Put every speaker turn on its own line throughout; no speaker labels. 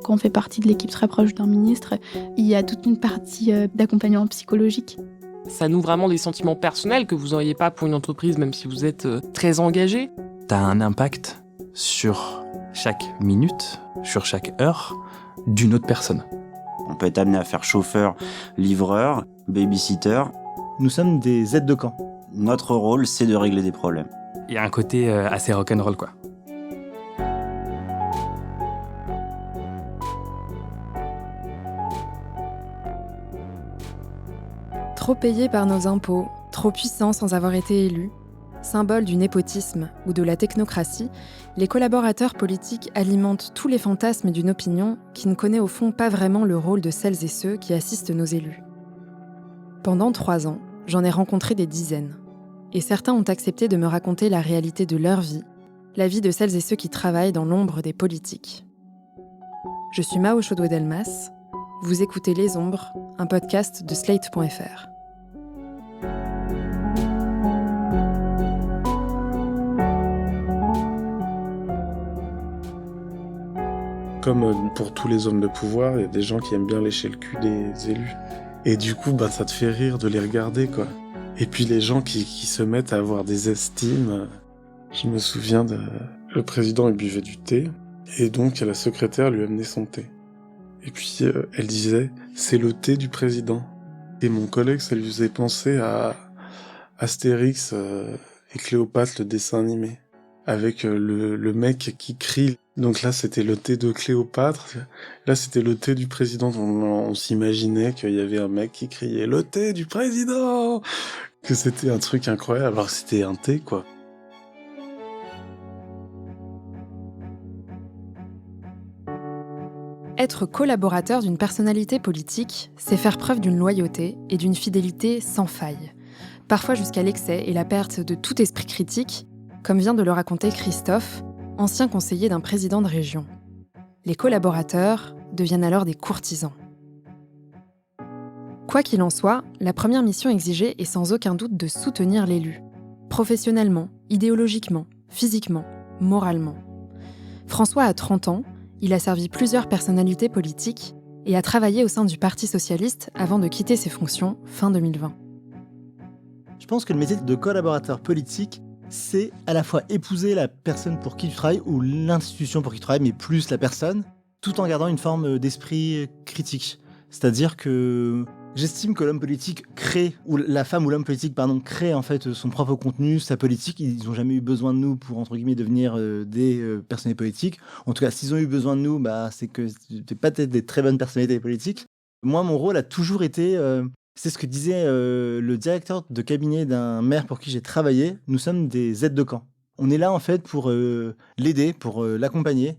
Quand on fait partie de l'équipe très proche d'un ministre, il y a toute une partie d'accompagnement psychologique.
Ça noue vraiment des sentiments personnels que vous n'auriez pas pour une entreprise, même si vous êtes très engagé.
T'as un impact sur chaque minute, sur chaque heure d'une autre personne.
On peut être amené à faire chauffeur, livreur, babysitter.
Nous sommes des aides de camp.
Notre rôle, c'est de régler des problèmes.
Il y a un côté assez rock'n'roll, quoi.
Trop payés par nos impôts, trop puissants sans avoir été élus, symbole du népotisme ou de la technocratie, les collaborateurs politiques alimentent tous les fantasmes d'une opinion qui ne connaît au fond pas vraiment le rôle de celles et ceux qui assistent nos élus. Pendant 3 ans, j'en ai rencontré des dizaines. Et certains ont accepté de me raconter la réalité de leur vie, la vie de celles et ceux qui travaillent dans l'ombre des politiques. Je suis Mao Chaudouet-Delmas. Vous écoutez Les Ombres, un podcast de Slate.fr.
Comme pour tous les hommes de pouvoir, il y a des gens qui aiment bien lécher le cul des élus. Et du coup, ça te fait rire de les regarder, quoi. Et puis les gens qui se mettent à avoir des estimes. Je me souviens le président, il buvait du thé, et donc la secrétaire lui amenait son thé. Et puis elle disait, c'est le thé du président. Et mon collègue, ça lui faisait penser à Astérix et Cléopâtre, le dessin animé, avec le mec qui crie. Donc là, c'était le thé de Cléopâtre. Là, c'était le thé du président. On s'imaginait qu'il y avait un mec qui criait « Le thé du président !» Que c'était un truc incroyable, alors que c'était un thé, quoi.
Être collaborateur d'une personnalité politique, c'est faire preuve d'une loyauté et d'une fidélité sans faille. Parfois jusqu'à l'excès et la perte de tout esprit critique, comme vient de le raconter Christophe, ancien conseiller d'un président de région. Les collaborateurs deviennent alors des courtisans. Quoi qu'il en soit, la première mission exigée est sans aucun doute de soutenir l'élu. Professionnellement, idéologiquement, physiquement, moralement. François a 30 ans, il a servi plusieurs personnalités politiques et a travaillé au sein du Parti socialiste avant de quitter ses fonctions fin 2020.
Je pense que le métier de collaborateur politique, c'est à la fois épouser la personne pour qui tu travailles ou l'institution pour qui tu travailles, mais plus la personne, tout en gardant une forme d'esprit critique. C'est-à-dire que j'estime que l'homme politique crée, ou la femme ou l'homme politique, crée en fait son propre contenu, sa politique. Ils n'ont jamais eu besoin de nous pour, entre guillemets, devenir des personnalités politiques. En tout cas, s'ils ont eu besoin de nous, c'est que c'était pas peut-être des très bonnes personnalités politiques. Moi, mon rôle a toujours été... c'est ce que disait le directeur de cabinet d'un maire pour qui j'ai travaillé. Nous sommes des aides de camp. On est là en fait pour l'aider, pour l'accompagner,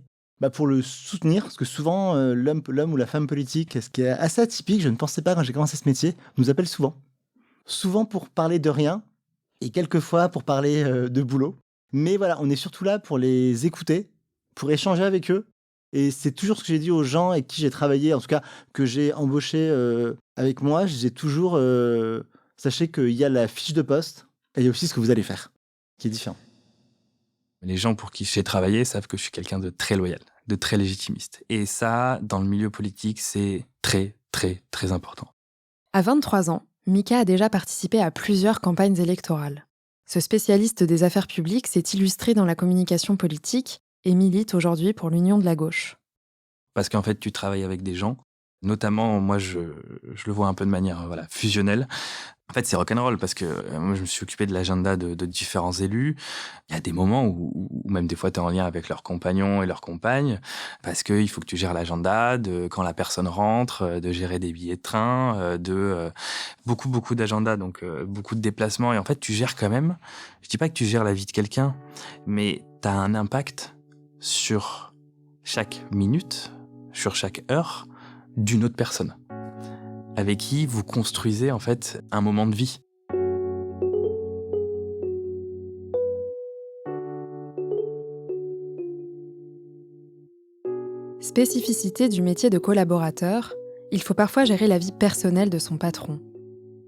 pour le soutenir, parce que souvent l'homme ou la femme politique, ce qui est assez atypique, je ne pensais pas quand j'ai commencé ce métier, nous appelle souvent. Souvent pour parler de rien, et quelquefois pour parler de boulot. Mais voilà, on est surtout là pour les écouter, pour échanger avec eux. Et c'est toujours ce que j'ai dit aux gens avec qui j'ai travaillé, en tout cas que j'ai embauché avec moi. J'ai toujours, sachez qu'il y a la fiche de poste et il y a aussi ce que vous allez faire, qui est différent.
Les gens pour qui j'ai travaillé savent que je suis quelqu'un de très loyal, de très légitimiste. Et ça, dans le milieu politique, c'est très, très, très important.
À 23 ans, Mika a déjà participé à plusieurs campagnes électorales. Ce spécialiste des affaires publiques s'est illustré dans la communication politique et milite aujourd'hui pour l'Union de la gauche.
Parce qu'en fait, tu travailles avec des gens, notamment, moi, je le vois un peu de manière fusionnelle. En fait, c'est rock'n'roll parce que moi, je me suis occupé de l'agenda de différents élus. Il y a des moments où même des fois, tu es en lien avec leurs compagnons et leurs compagnes parce qu'il faut que tu gères l'agenda de quand la personne rentre, de gérer des billets de train, beaucoup d'agendas, donc beaucoup de déplacements. Et en fait, tu gères quand même, je dis pas que tu gères la vie de quelqu'un, mais tu as un impact sur chaque minute, sur chaque heure d'une autre personne avec qui vous construisez en fait un moment de vie.
Spécificité du métier de collaborateur, il faut parfois gérer la vie personnelle de son patron.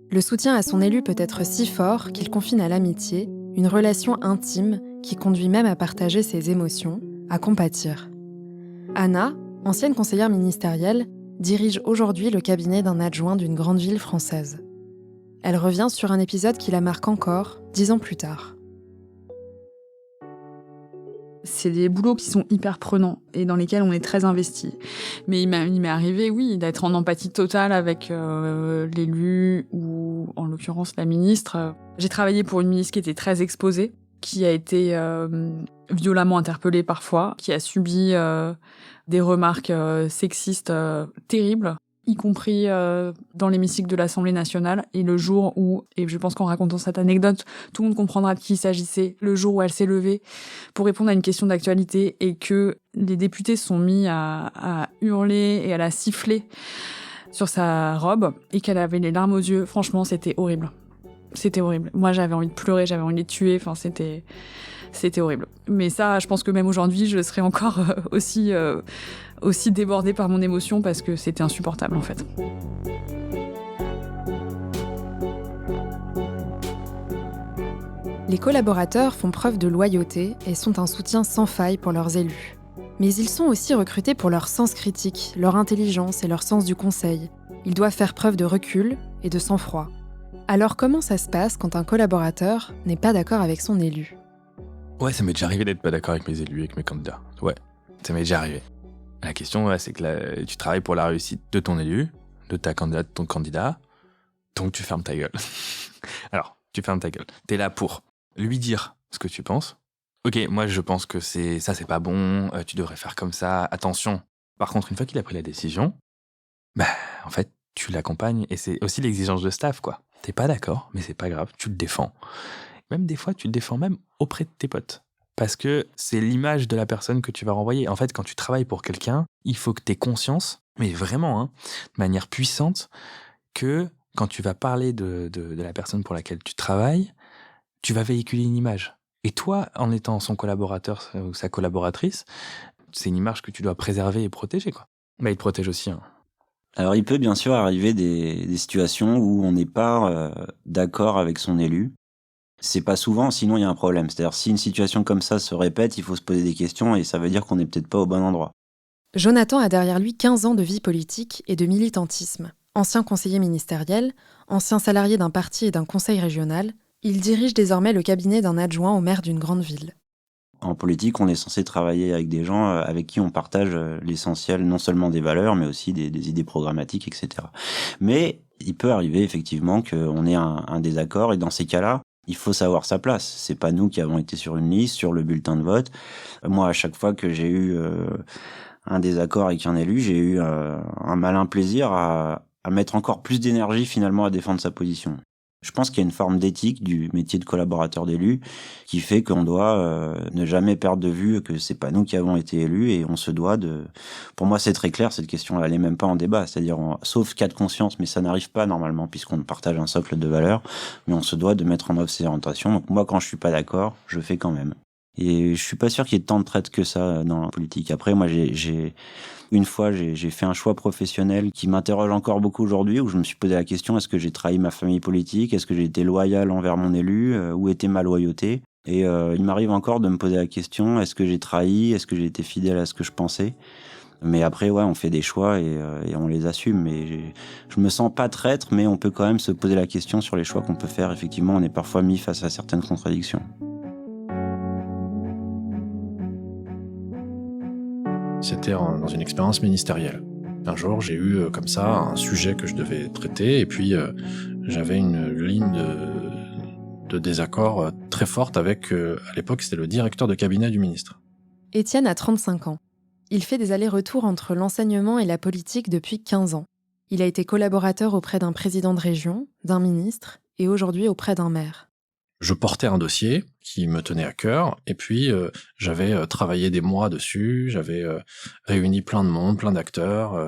Le soutien à son élu peut être si fort qu'il confine à l'amitié une relation intime qui conduit même à partager ses émotions, à compatir. Anna, ancienne conseillère ministérielle, dirige aujourd'hui le cabinet d'un adjoint d'une grande ville française. Elle revient sur un épisode qui la marque encore, 10 ans plus tard.
C'est des boulots qui sont hyper prenants et dans lesquels on est très investi. Mais il m'est arrivé, oui, d'être en empathie totale avec l'élu ou, en l'occurrence, la ministre. J'ai travaillé pour une ministre qui était très exposée, qui a été violemment interpellée parfois, qui a subi des remarques sexistes terribles, y compris dans l'hémicycle de l'Assemblée nationale. Et le jour où, et je pense qu'en racontant cette anecdote, tout le monde comprendra de qui il s'agissait, le jour où elle s'est levée pour répondre à une question d'actualité et que les députés se sont mis à hurler et à la siffler sur sa robe et qu'elle avait les larmes aux yeux, franchement, c'était horrible. C'était horrible. Moi, j'avais envie de pleurer, j'avais envie de les tuer, enfin, c'était horrible. Mais ça, je pense que même aujourd'hui, je serais encore aussi débordée par mon émotion parce que c'était insupportable, en fait.
Les collaborateurs font preuve de loyauté et sont un soutien sans faille pour leurs élus. Mais ils sont aussi recrutés pour leur sens critique, leur intelligence et leur sens du conseil. Ils doivent faire preuve de recul et de sang-froid. Alors comment ça se passe quand un collaborateur n'est pas d'accord avec son élu ?
Ouais, ça m'est déjà arrivé d'être pas d'accord avec mes élus, avec mes candidats. Ouais, ça m'est déjà arrivé. La question, ouais, c'est que tu travailles pour la réussite de ton élu, de ta candidate, de ton candidat, donc tu fermes ta gueule. Alors, tu fermes ta gueule. T'es là pour lui dire ce que tu penses. Ok, moi je pense que c'est pas bon, tu devrais faire comme ça, attention. Par contre, une fois qu'il a pris la décision, en fait, tu l'accompagnes et c'est aussi l'exigence de staff, quoi. T'es pas d'accord, mais c'est pas grave, tu le défends. Même des fois, tu le défends même auprès de tes potes. Parce que c'est l'image de la personne que tu vas renvoyer. En fait, quand tu travailles pour quelqu'un, il faut que tu aies conscience, mais vraiment, de manière puissante, que quand tu vas parler de la personne pour laquelle tu travailles, tu vas véhiculer une image. Et toi, en étant son collaborateur ou sa collaboratrice, c'est une image que tu dois préserver et protéger, quoi. Mais il te protège aussi,
Alors, il peut bien sûr arriver des situations où on n'est pas d'accord avec son élu. C'est pas souvent, sinon il y a un problème. C'est-à-dire, si une situation comme ça se répète, il faut se poser des questions et ça veut dire qu'on n'est peut-être pas au bon endroit.
Jonathan a derrière lui 15 ans de vie politique et de militantisme. Ancien conseiller ministériel, ancien salarié d'un parti et d'un conseil régional, il dirige désormais le cabinet d'un adjoint au maire d'une grande ville.
En politique, on est censé travailler avec des gens avec qui on partage l'essentiel, non seulement des valeurs, mais aussi des idées programmatiques, etc. Mais il peut arriver effectivement qu'on ait un désaccord et dans ces cas-là, il faut savoir sa place. C'est pas nous qui avons été sur une liste, sur le bulletin de vote. Moi, à chaque fois que j'ai eu un désaccord avec un élu, j'ai eu un malin plaisir à mettre encore plus d'énergie finalement à défendre sa position. Je pense qu'il y a une forme d'éthique du métier de collaborateur d'élu qui fait qu'on doit ne jamais perdre de vue que c'est pas nous qui avons été élus et on se doit de... Pour moi, c'est très clair, cette question, elle n'est même pas en débat. C'est-à-dire, sauf cas de conscience, mais ça n'arrive pas normalement puisqu'on partage un socle de valeurs, mais on se doit de mettre en œuvre ces orientations. Donc moi, quand je suis pas d'accord, je fais quand même. Et je suis pas sûr qu'il y ait tant de traite que ça dans la politique. Après, moi, une fois, j'ai fait un choix professionnel qui m'interroge encore beaucoup aujourd'hui, où je me suis posé la question, est-ce que j'ai trahi ma famille politique? Est-ce que j'ai été loyal envers mon élu? Où était ma loyauté? Et il m'arrive encore de me poser la question, est-ce que j'ai trahi? Est-ce que j'ai été fidèle à ce que je pensais? Mais après, ouais, on fait des choix et on les assume. Mais je me sens pas traître, mais on peut quand même se poser la question sur les choix qu'on peut faire. Effectivement, on est parfois mis face à certaines contradictions.
C'était dans une expérience ministérielle. Un jour, j'ai eu comme ça un sujet que je devais traiter et puis j'avais une ligne de désaccord très forte avec, à l'époque, c'était le directeur de cabinet du ministre.
Étienne a 35 ans. Il fait des allers-retours entre l'enseignement et la politique depuis 15 ans. Il a été collaborateur auprès d'un président de région, d'un ministre et aujourd'hui auprès d'un maire.
Je portais un dossier qui me tenait à cœur, et puis j'avais travaillé des mois dessus, j'avais réuni plein de monde, plein d'acteurs,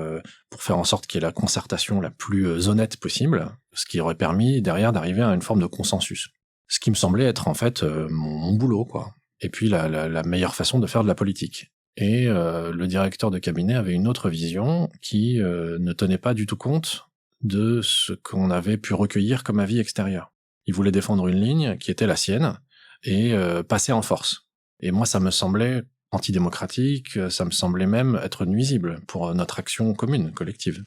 pour faire en sorte qu'il y ait la concertation la plus honnête possible, ce qui aurait permis derrière d'arriver à une forme de consensus. Ce qui me semblait être en fait mon boulot, quoi. Et puis la meilleure façon de faire de la politique. Et le directeur de cabinet avait une autre vision qui ne tenait pas du tout compte de ce qu'on avait pu recueillir comme avis extérieur. Il voulait défendre une ligne qui était la sienne, et passer en force. Et moi, ça me semblait antidémocratique, ça me semblait même être nuisible pour notre action commune, collective,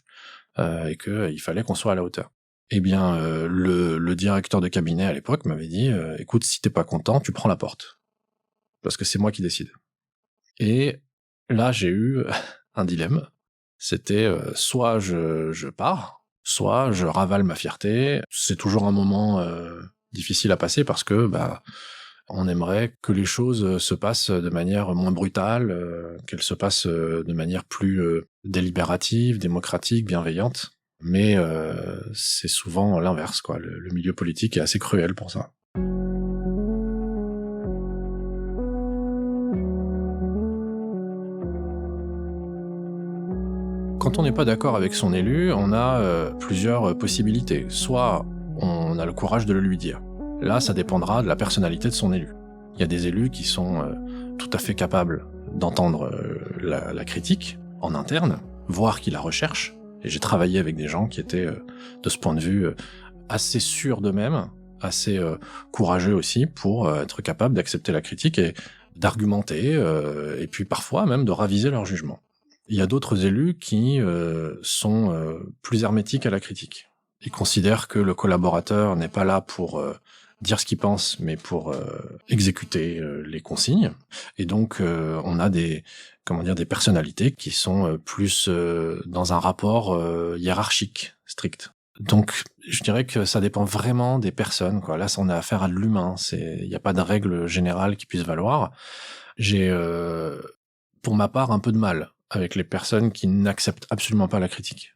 et qu'il fallait qu'on soit à la hauteur. Eh bien, le directeur de cabinet à l'époque m'avait dit « Écoute, si t'es pas content, tu prends la porte. Parce que c'est moi qui décide. » Et là, j'ai eu un dilemme. C'était soit je pars, soit je ravale ma fierté. C'est toujours un moment difficile à passer parce que on aimerait que les choses se passent de manière moins brutale, qu'elles se passent de manière plus délibérative, démocratique, bienveillante. Mais c'est souvent l'inverse, quoi. Le milieu politique est assez cruel pour ça. Quand on n'est pas d'accord avec son élu, on a plusieurs possibilités. Soit on a le courage de le lui dire. Là, ça dépendra de la personnalité de son élu. Il y a des élus qui sont tout à fait capables d'entendre la critique en interne, voire qui la recherchent. Et j'ai travaillé avec des gens qui étaient, de ce point de vue, assez sûrs d'eux-mêmes, assez courageux aussi, pour être capables d'accepter la critique et d'argumenter, et puis parfois même de raviser leur jugement. Il y a d'autres élus qui sont plus hermétiques à la critique. Ils considèrent que le collaborateur n'est pas là pour dire ce qu'il pense, mais pour exécuter les consignes. Et donc, on a des personnalités qui sont plus dans un rapport hiérarchique, strict. Donc, je dirais que ça dépend vraiment des personnes, quoi. Là, on a affaire à de l'humain. Il n'y a pas de règle générale qui puisse valoir. J'ai, pour ma part, un peu de mal avec les personnes qui n'acceptent absolument pas la critique.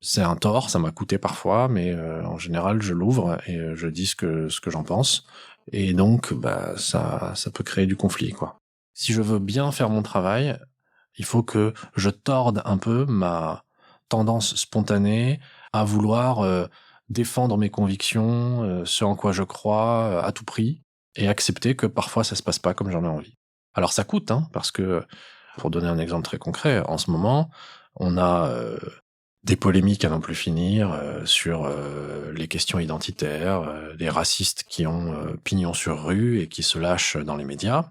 C'est un tort, ça m'a coûté parfois, mais en général, je l'ouvre et je dis ce que j'en pense. Et donc, ça peut créer du conflit, quoi. Si je veux bien faire mon travail, il faut que je torde un peu ma tendance spontanée à vouloir défendre mes convictions, ce en quoi je crois, à tout prix, et accepter que parfois ça se passe pas comme j'en ai envie. Alors ça coûte, parce que, pour donner un exemple très concret, en ce moment, on a des polémiques à n'en plus finir sur les questions identitaires, les racistes qui ont pignon sur rue et qui se lâchent dans les médias.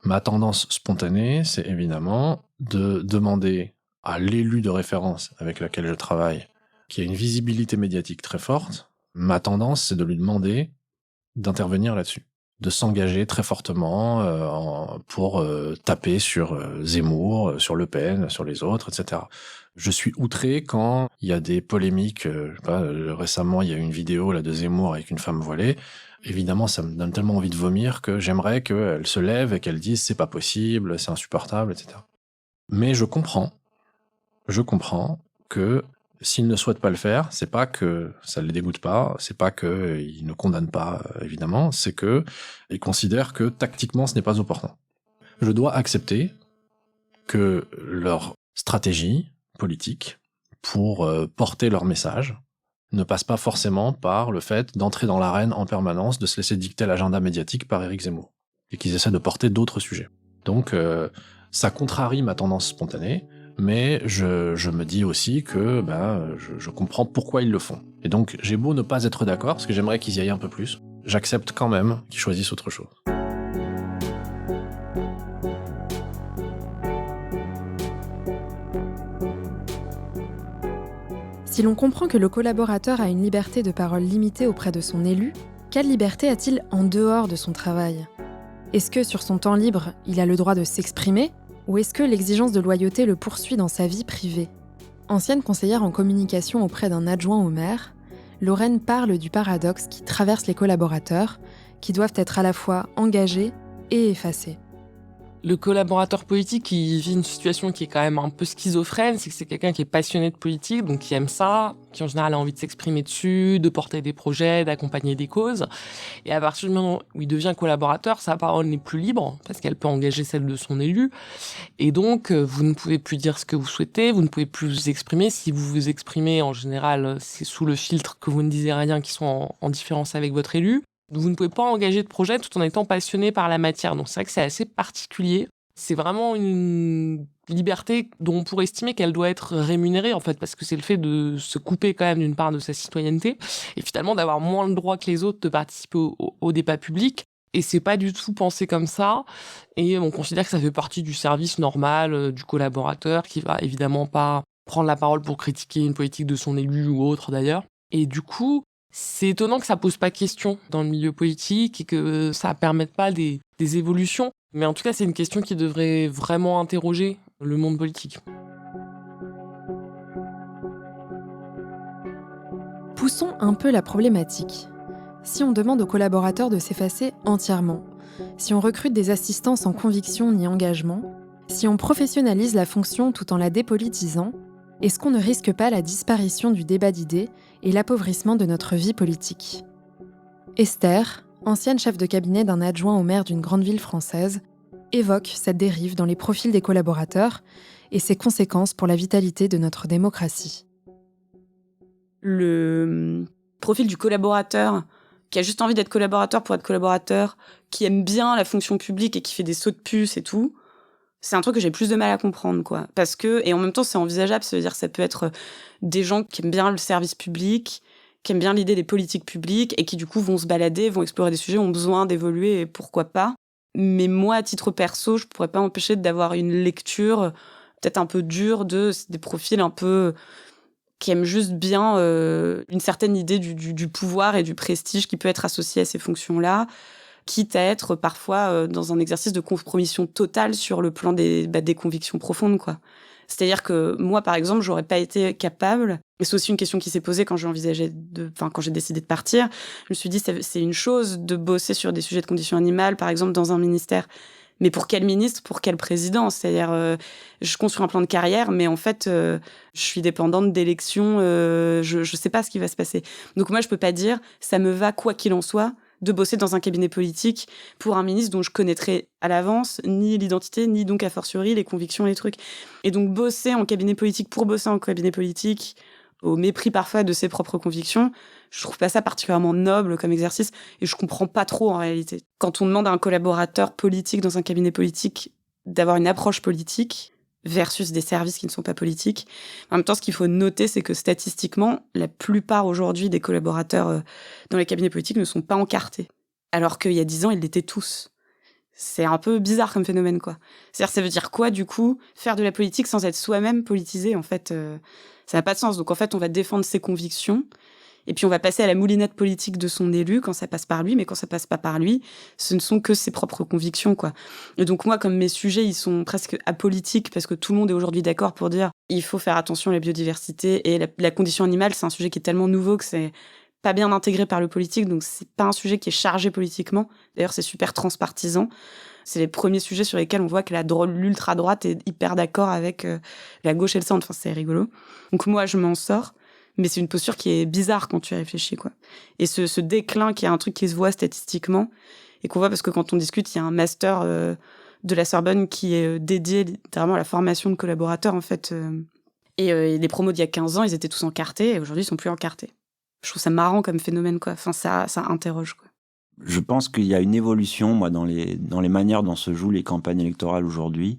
Ma tendance spontanée, c'est évidemment de demander à l'élu de référence avec laquelle je travaille, qui a une visibilité médiatique très forte, ma tendance, c'est de lui demander d'intervenir là-dessus, de s'engager très fortement pour taper sur Zemmour, sur Le Pen, sur les autres, etc. Je suis outré quand il y a des polémiques. Récemment, il y a eu une vidéo là de Zemmour avec une femme voilée. Évidemment, ça me donne tellement envie de vomir que j'aimerais qu'elle se lève et qu'elle dise « c'est pas possible, c'est insupportable », etc. Mais je comprends que s'il ne souhaite pas le faire, c'est pas que ça les dégoûte pas, c'est pas qu'il ne condamne pas, évidemment, c'est que il considère que tactiquement ce n'est pas opportun. Je dois accepter que leur stratégie politique pour porter leur message ne passe pas forcément par le fait d'entrer dans l'arène en permanence, de se laisser dicter l'agenda médiatique par Éric Zemmour, et qu'ils essaient de porter d'autres sujets. Donc ça contrarie ma tendance spontanée, mais je me dis aussi que je comprends pourquoi ils le font. Et donc j'ai beau ne pas être d'accord, parce que j'aimerais qu'ils y aillent un peu plus, j'accepte quand même qu'ils choisissent autre chose.
Si l'on comprend que le collaborateur a une liberté de parole limitée auprès de son élu, quelle liberté a-t-il en dehors de son travail ? Est-ce que sur son temps libre, il a le droit de s'exprimer ? Ou est-ce que l'exigence de loyauté le poursuit dans sa vie privée ? Ancienne conseillère en communication auprès d'un adjoint au maire, Lorraine parle du paradoxe qui traverse les collaborateurs, qui doivent être à la fois engagés et effacés.
Le collaborateur politique, il vit une situation qui est quand même un peu schizophrène, c'est que c'est quelqu'un qui est passionné de politique, donc qui aime ça, qui en général a envie de s'exprimer dessus, de porter des projets, d'accompagner des causes. Et à partir du moment où il devient collaborateur, sa parole n'est plus libre, parce qu'elle peut engager celle de son élu. Et donc, vous ne pouvez plus dire ce que vous souhaitez, vous ne pouvez plus vous exprimer. Si vous vous exprimez, en général, c'est sous le filtre que vous ne disiez rien, qui sont en différence avec votre élu. Vous ne pouvez pas engager de projet tout en étant passionné par la matière. Donc c'est vrai que c'est assez particulier. C'est vraiment une liberté dont on pourrait estimer qu'elle doit être rémunérée, en fait, parce que c'est le fait de se couper quand même d'une part de sa citoyenneté et finalement d'avoir moins le droit que les autres de participer au débat public. Et c'est pas du tout pensé comme ça. Et on considère que ça fait partie du service normal du collaborateur qui va évidemment pas prendre la parole pour critiquer une politique de son élu ou autre d'ailleurs. Et du coup, c'est étonnant que ça pose pas question dans le milieu politique et que ça permette pas des évolutions. Mais en tout cas, c'est une question qui devrait vraiment interroger le monde politique.
Poussons un peu la problématique. Si on demande aux collaborateurs de s'effacer entièrement, si on recrute des assistants sans conviction ni engagement, si on professionnalise la fonction tout en la dépolitisant, est-ce qu'on ne risque pas la disparition du débat d'idées et l'appauvrissement de notre vie politique ? Esther, ancienne chef de cabinet d'un adjoint au maire d'une grande ville française, évoque cette dérive dans les profils des collaborateurs et ses conséquences pour la vitalité de notre démocratie.
Le profil du collaborateur qui a juste envie d'être collaborateur pour être collaborateur, qui aime bien la fonction publique et qui fait des sauts de puce et tout, c'est un truc que j'ai plus de mal à comprendre, quoi. Parce que, et en même temps, c'est envisageable, ça veut dire que ça peut être des gens qui aiment bien le service public, qui aiment bien l'idée des politiques publiques et qui, du coup, vont se balader, vont explorer des sujets, ont besoin d'évoluer et pourquoi pas. Mais moi, à titre perso, je pourrais pas m'empêcher d'avoir une lecture peut-être un peu dure de des profils un peu qui aiment juste bien une certaine idée du pouvoir et du prestige qui peut être associé à ces fonctions-là, quitte à être parfois dans un exercice de compromission totale sur le plan des convictions profondes, quoi. C'est-à-dire que moi, par exemple, j'aurais pas été capable, et c'est aussi une question qui s'est posée quand quand j'ai décidé de partir, je me suis dit, c'est une chose de bosser sur des sujets de conditions animales, par exemple, dans un ministère. Mais pour quel ministre, pour quel président ? C'est-à-dire, je construis un plan de carrière, mais en fait, je suis dépendante d'élections, je sais pas ce qui va se passer. Donc moi, je peux pas dire, ça me va, quoi qu'il en soit, de bosser dans un cabinet politique pour un ministre dont je connaîtrais à l'avance ni l'identité, ni donc a fortiori les convictions, les trucs. Et donc bosser en cabinet politique pour bosser en cabinet politique, au mépris parfois de ses propres convictions, je trouve pas ça particulièrement noble comme exercice et je comprends pas trop en réalité. Quand on demande à un collaborateur politique dans un cabinet politique d'avoir une approche politique versus des services qui ne sont pas politiques, en même temps, ce qu'il faut noter, c'est que statistiquement, la plupart aujourd'hui des collaborateurs dans les cabinets politiques ne sont pas encartés. Alors qu'il y a 10 ans, ils l'étaient tous. C'est un peu bizarre comme phénomène, quoi. C'est-à-dire, ça veut dire quoi, du coup, faire de la politique sans être soi-même politisé, en fait, ça n'a pas de sens. Donc, en fait, on va défendre ses convictions, et puis on va passer à la moulinette politique de son élu quand ça passe par lui, mais quand ça passe pas par lui, ce ne sont que ses propres convictions, quoi. Et donc, moi, comme mes sujets, ils sont presque apolitiques, parce que tout le monde est aujourd'hui d'accord pour dire il faut faire attention à la biodiversité, et la condition animale, c'est un sujet qui est tellement nouveau que c'est pas bien intégré par le politique, donc c'est pas un sujet qui est chargé politiquement. D'ailleurs, c'est super transpartisan. C'est les premiers sujets sur lesquels on voit que l'ultra-droite est hyper d'accord avec la gauche et le centre. Enfin, c'est rigolo. Donc moi, je m'en sors, mais c'est une posture qui est bizarre quand tu y réfléchis, quoi. Et ce déclin, qui est un truc qui se voit statistiquement, et qu'on voit parce que quand on discute, il y a un master de la Sorbonne qui est dédié littéralement à la formation de collaborateurs, en fait. Et les promos d'il y a 15 ans, ils étaient tous encartés, et aujourd'hui, ils sont plus encartés. Je trouve ça marrant comme phénomène, quoi. Enfin, ça interroge, quoi.
Je pense qu'il y a une évolution, moi, dans les manières dont se jouent les campagnes électorales aujourd'hui.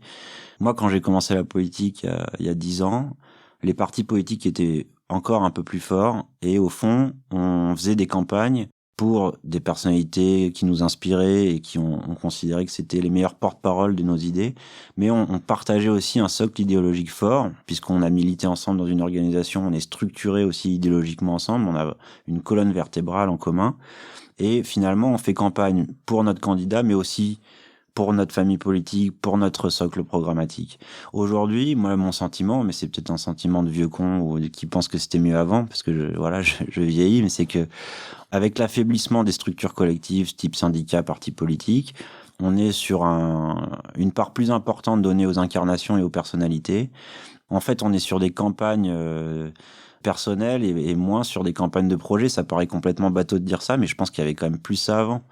Moi, quand j'ai commencé la politique il y a 10 ans, les partis politiques étaient encore un peu plus forts et au fond, on faisait des campagnes pour des personnalités qui nous inspiraient et qui on considérait que c'était les meilleurs porte-parole de nos idées, mais on partageait aussi un socle idéologique fort, puisqu'on a milité ensemble dans une organisation, on est structuré aussi idéologiquement ensemble, on a une colonne vertébrale en commun, et finalement on fait campagne pour notre candidat, mais aussi pour notre famille politique, pour notre socle programmatique. Aujourd'hui, moi, mon sentiment, mais c'est peut-être un sentiment de vieux con ou qui pense que c'était mieux avant, parce que je vieillis, mais c'est que avec l'affaiblissement des structures collectives, type syndicats, partis politiques, on est sur une part plus importante donnée aux incarnations et aux personnalités. En fait, on est sur des campagnes personnelles et moins sur des campagnes de projets. Ça paraît complètement bateau de dire ça, mais je pense qu'il y avait quand même plus ça avant.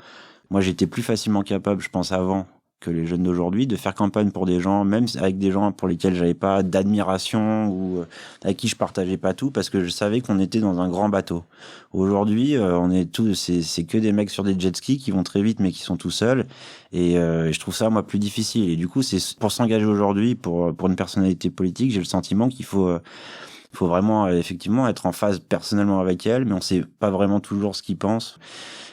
Moi, j'étais plus facilement capable, je pense avant, que les jeunes d'aujourd'hui, de faire campagne pour des gens, même avec des gens pour lesquels j'avais pas d'admiration ou avec qui je partageais pas tout, parce que je savais qu'on était dans un grand bateau. Aujourd'hui, on est tous, c'est que des mecs sur des jet skis qui vont très vite, mais qui sont tout seuls. Et je trouve ça, moi, plus difficile. Et du coup, c'est pour s'engager aujourd'hui pour une personnalité politique, j'ai le sentiment qu'il faut Il faut vraiment, effectivement, être en phase personnellement avec elle, mais on sait pas vraiment toujours ce qu'ils pensent.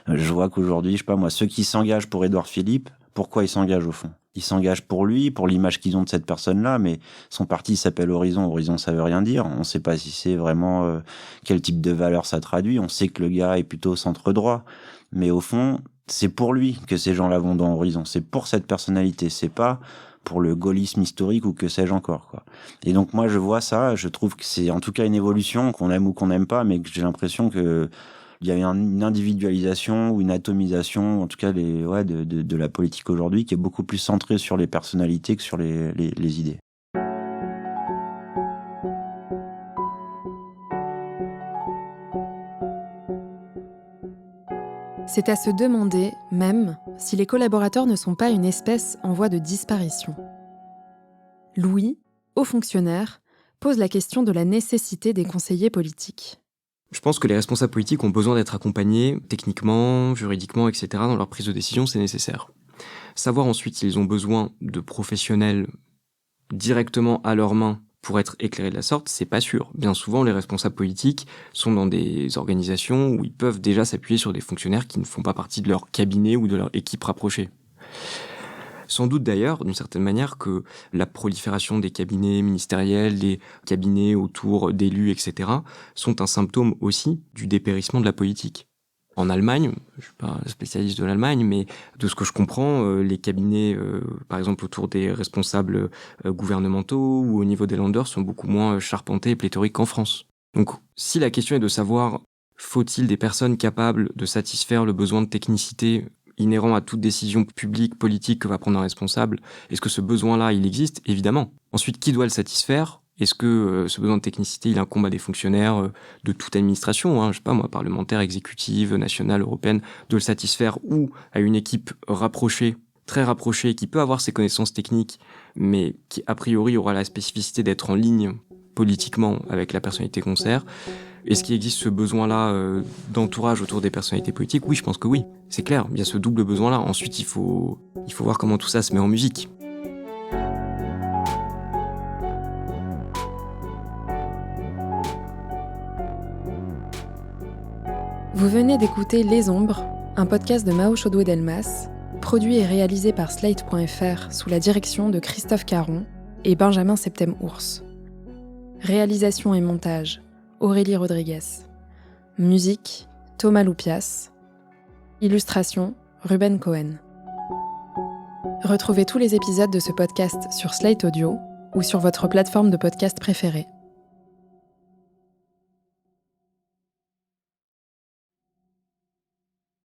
Je vois qu'aujourd'hui, je sais pas moi, ceux qui s'engagent pour Édouard Philippe, pourquoi ils s'engagent au fond? Ils s'engagent pour lui, pour l'image qu'ils ont de cette personne-là, mais son parti s'appelle Horizon. Horizon, ça veut rien dire. On sait pas si c'est vraiment quel type de valeur ça traduit. On sait que le gars est plutôt centre-droit. Mais au fond, c'est pour lui que ces gens-là vont dans Horizon. C'est pour cette personnalité. C'est pas pour le gaullisme historique ou que sais-je encore, quoi. Et donc, moi, je vois ça. Je trouve que c'est en tout cas une évolution, qu'on aime ou qu'on n'aime pas, mais que j'ai l'impression que il y a une individualisation ou une atomisation, en tout cas de la politique aujourd'hui, qui est beaucoup plus centrée sur les personnalités que sur les idées.
C'est à se demander, même, si les collaborateurs ne sont pas une espèce en voie de disparition. Louis, haut fonctionnaire, pose la question de la nécessité des conseillers politiques.
Je pense que les responsables politiques ont besoin d'être accompagnés techniquement, juridiquement, etc. dans leur prise de décision, c'est nécessaire. Savoir ensuite s'ils ont besoin de professionnels directement à leurs mains pour être éclairés de la sorte, c'est pas sûr. Bien souvent, les responsables politiques sont dans des organisations où ils peuvent déjà s'appuyer sur des fonctionnaires qui ne font pas partie de leur cabinet ou de leur équipe rapprochée. Sans doute d'ailleurs, d'une certaine manière, que la prolifération des cabinets ministériels, des cabinets autour d'élus, etc., sont un symptôme aussi du dépérissement de la politique. En Allemagne, je suis pas spécialiste de l'Allemagne, mais de ce que je comprends, les cabinets, par exemple autour des responsables gouvernementaux ou au niveau des Länder, sont beaucoup moins charpentés et pléthoriques qu'en France. Donc, si la question est de savoir, faut-il des personnes capables de satisfaire le besoin de technicité inhérent à toute décision publique, politique que va prendre un responsable, est-ce que ce besoin-là, il existe? Évidemment. Ensuite, qui doit le satisfaire? Est-ce que ce besoin de technicité, il incombe à des fonctionnaires de toute administration, je sais pas moi, parlementaire, exécutive, nationale, européenne, de le satisfaire, ou à une équipe rapprochée, très rapprochée, qui peut avoir ses connaissances techniques, mais qui a priori aura la spécificité d'être en ligne politiquement avec la personnalité qu'on sert? Est-ce qu'il existe ce besoin-là d'entourage autour des personnalités politiques? Oui, je pense que oui. C'est clair, il y a ce double besoin-là. Ensuite, il faut voir comment tout ça se met en musique.
Vous venez d'écouter Les Ombres, un podcast de Mao Chaudoué-Delmas, produit et réalisé par Slate.fr sous la direction de Christophe Caron et Benjamin Septem-Ours. Réalisation et montage, Aurélie Rodriguez. Musique, Thomas Loupias. Illustration, Ruben Cohen. Retrouvez tous les épisodes de ce podcast sur Slate Audio ou sur votre plateforme de podcast préférée.